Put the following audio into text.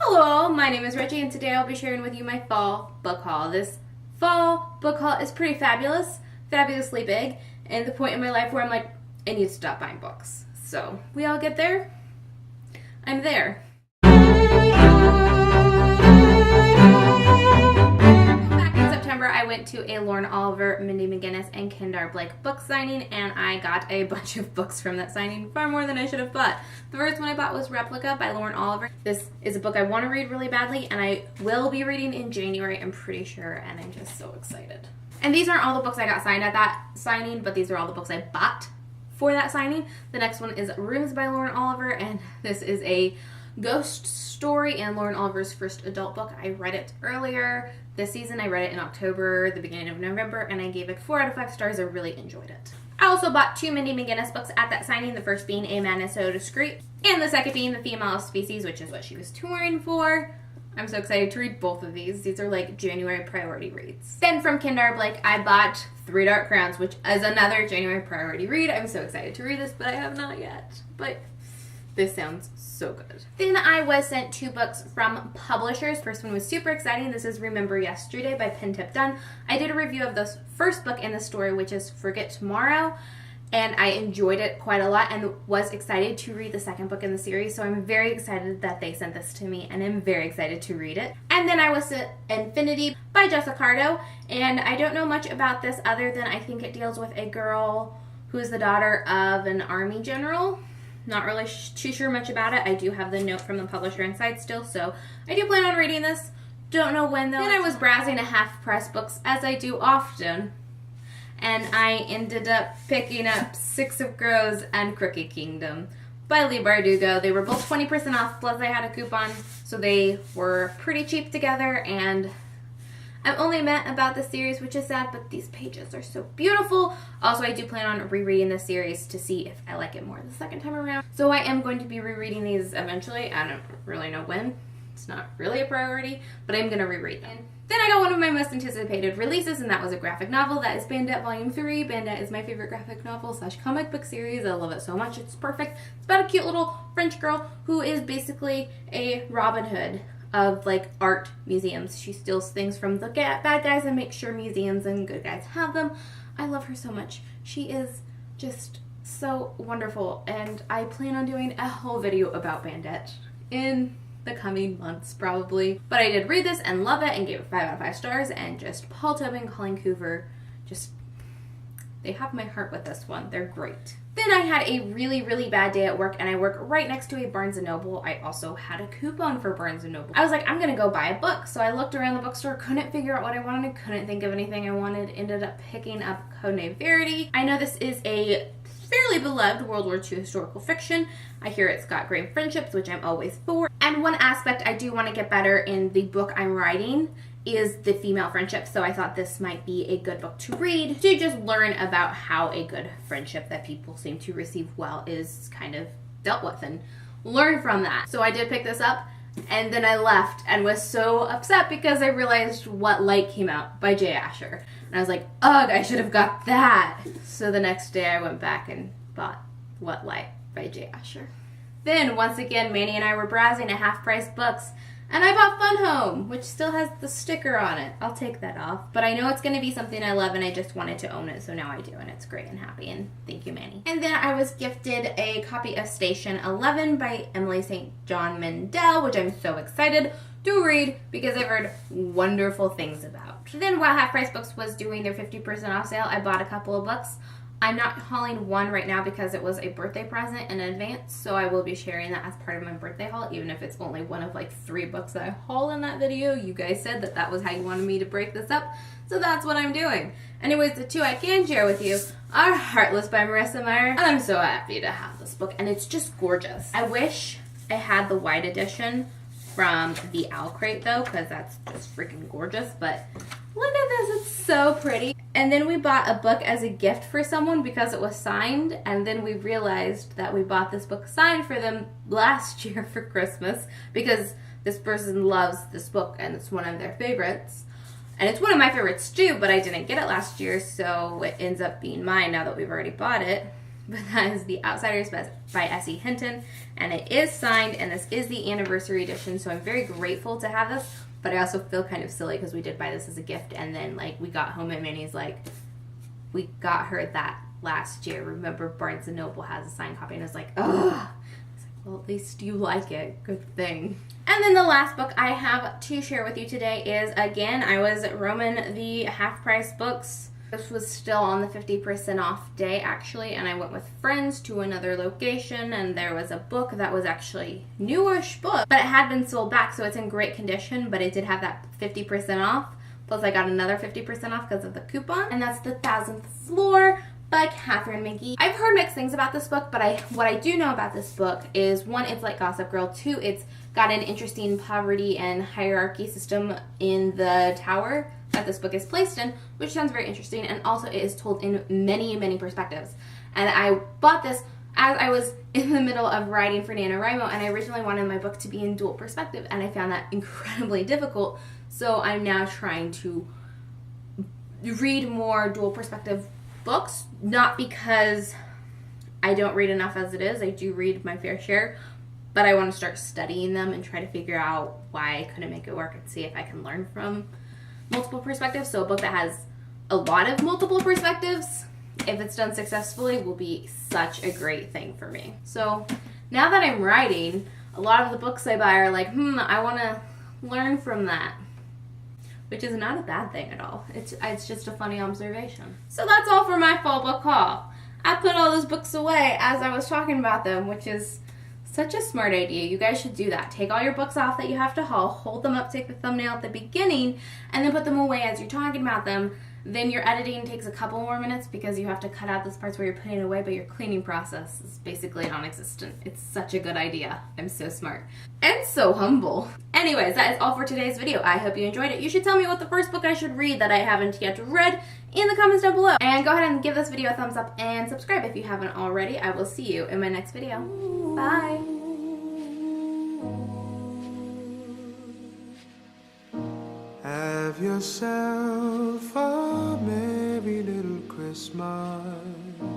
Hello, my name is Reggie and today I'll be sharing with you my fall book haul. This fall book haul is pretty fabulous, fabulously big, and the point in my life where I'm like, I need to stop buying books. So, we all get there? I'm there. Back in September, I went to a Lauren Oliver, Mindy McGinnis, and Kendar Blake book signing, and I got a bunch of books from that signing, far more than I should have bought. The first one I bought was Replica by Lauren Oliver. This is a book I want to read really badly, and I will be reading in January, I'm pretty sure, and I'm just so excited. And these aren't all the books I got signed at that signing, but these are all the books I bought for that signing. The next one is Rooms by Lauren Oliver, and this is a ghost story and Lauren Oliver's first adult book. I read it earlier this season. I read it in October, the beginning of November, and I gave it 4 out of 5 stars. I really enjoyed it. I also bought 2 Mindy McGinnis books at that signing, the first being A Man Is So Discreet, and the second being The Female Species, which is what she was touring for. I'm so excited to read both of these. These are like January priority reads. Then from Kendar Blake, I bought Three Dark Crowns, which is another January priority read. I'm so excited to read this, but I have not yet. But this sounds so good. Then I was sent 2 books from publishers. First one was super exciting. This is Remember Yesterday by Pen Tip Done. I did a review of this first book in the story, which is Forget Tomorrow, and I enjoyed it quite a lot and was excited to read the second book in the series, so I'm very excited that they sent this to me, and I'm very excited to read it. And then I was sent Infinity by Jessica Cardo, and I don't know much about this other than I think it deals with a girl who is the daughter of an army general. Not really too sure much about it. I do have the note from the publisher inside still, so I do plan on reading this. Don't know when though. Then I was browsing a half-price books, as I do often, and I ended up picking up Six of Crows and Crooked Kingdom by Leigh Bardugo. They were both 20% off, plus I had a coupon, so they were pretty cheap together, and I've only met about the series, which is sad, but these pages are so beautiful. Also, I do plan on rereading this series to see if I like it more the second time around. So I am going to be rereading these eventually. I don't really know when. It's not really a priority, but I'm going to reread them. Then I got one of my most anticipated releases, and that was a graphic novel. That is Bandit Volume 3. Bandit is my favorite graphic novel / comic book series. I love it so much. It's perfect. It's about a cute little French girl who is basically a Robin Hood of like art museums. She steals things from the bad guys and makes sure museums and good guys have them. I love her so much. She is just so wonderful, and I plan on doing a whole video about Bandit in the coming months probably. But I did read this and love it and gave it 5 out of 5 stars, and just Paul Tobin, Colleen Coover, just they have my heart with this one. They're great. Then I had a really, really bad day at work, and I work right next to a Barnes & Noble. I also had a coupon for Barnes & Noble. I was like, I'm gonna go buy a book. So I looked around the bookstore, couldn't figure out what I wanted, couldn't think of anything I wanted, ended up picking up Codename Verity. I know this is a fairly beloved World War II historical fiction. I hear it's got great friendships, which I'm always for. And one aspect I do want to get better in the book I'm writing is the female friendship, so I thought this might be a good book to read to just learn about how a good friendship that people seem to receive well is kind of dealt with and learn from that. So I did pick this up, and then I left and was so upset because I realized What Light came out by Jay Asher, and I was like, ugh, I should have got that. So the next day I went back and bought What Light by Jay Asher. Then once again, Manny and I were browsing at half-price books, and I bought Fun Home, which still has the sticker on it. I'll take that off. But I know it's going to be something I love, and I just wanted to own it, so now I do, and it's great and happy, and thank you, Manny. And then I was gifted a copy of Station 11 by Emily St. John Mandel, which I'm so excited to read because I've heard wonderful things about. Then while Half Price Books was doing their 50% off sale, I bought a couple of books. I'm not hauling one right now because it was a birthday present in advance, so I will be sharing that as part of my birthday haul, even if it's only one of like 3 books that I haul in that video. You guys said that that was how you wanted me to break this up, so that's what I'm doing. Anyways, the 2 I can share with you are Heartless by Marissa Meyer, and I'm so happy to have this book, and it's just gorgeous. I wish I had the white edition from the Owl Crate though, because that's just freaking gorgeous, but look at this, it's so pretty. And then we bought a book as a gift for someone because it was signed, and then we realized that we bought this book signed for them last year for Christmas because this person loves this book and it's one of their favorites. And it's one of my favorites too, but I didn't get it last year, so it ends up being mine now that we've already bought it. but that is The Outsiders by S.E. Hinton, and it is signed, and this is the anniversary edition, so I'm very grateful to have this, but I also feel kind of silly because we did buy this as a gift, and then like we got home and Minnie's like, we got her that last year. Remember, Barnes & Noble has a signed copy, and I was like, ugh. Well, at least you like it. Good thing. And then the last book I have to share with you today is, again, I was roaming the half-price books. This was still on the 50% off day, actually, and I went with friends to another location, and there was a book that was actually newish book, but it had been sold back, so it's in great condition, but it did have that 50% off. Plus, I got another 50% off because of the coupon, and that's The Thousandth Floor by Catherine McGee. I've heard mixed things about this book, but what I do know about this book is, one, it's like Gossip Girl. Two, it's got an interesting poverty and hierarchy system in the tower that this book is placed in, which sounds very interesting, and also it is told in many, many perspectives. And I bought this as I was in the middle of writing for NaNoWriMo, and I originally wanted my book to be in dual perspective, and I found that incredibly difficult, so I'm now trying to read more dual perspective books, not because I don't read enough as it is. I do read my fair share, but I want to start studying them and try to figure out why I couldn't make it work and see if I can learn from multiple perspectives. So a book that has a lot of multiple perspectives, if it's done successfully, will be such a great thing for me. So now that I'm writing, a lot of the books I buy are like, I want to learn from that. Which is not a bad thing at all. It's just a funny observation. So that's all for my fall book haul. I put all those books away as I was talking about them, which is such a smart idea. You guys should do that. Take all your books off that you have to haul, hold them up, take the thumbnail at the beginning, and then put them away as you're talking about them. Then your editing takes a couple more minutes because you have to cut out those parts where you're putting it away, but your cleaning process is basically non-existent. It's such a good idea. I'm so smart. And so humble. Anyways, that is all for today's video. I hope you enjoyed it. You should tell me what the first book I should read that I haven't yet read in the comments down below. And go ahead and give this video a thumbs up and subscribe if you haven't already. I will see you in my next video. Bye. Have yourself a merry little Christmas.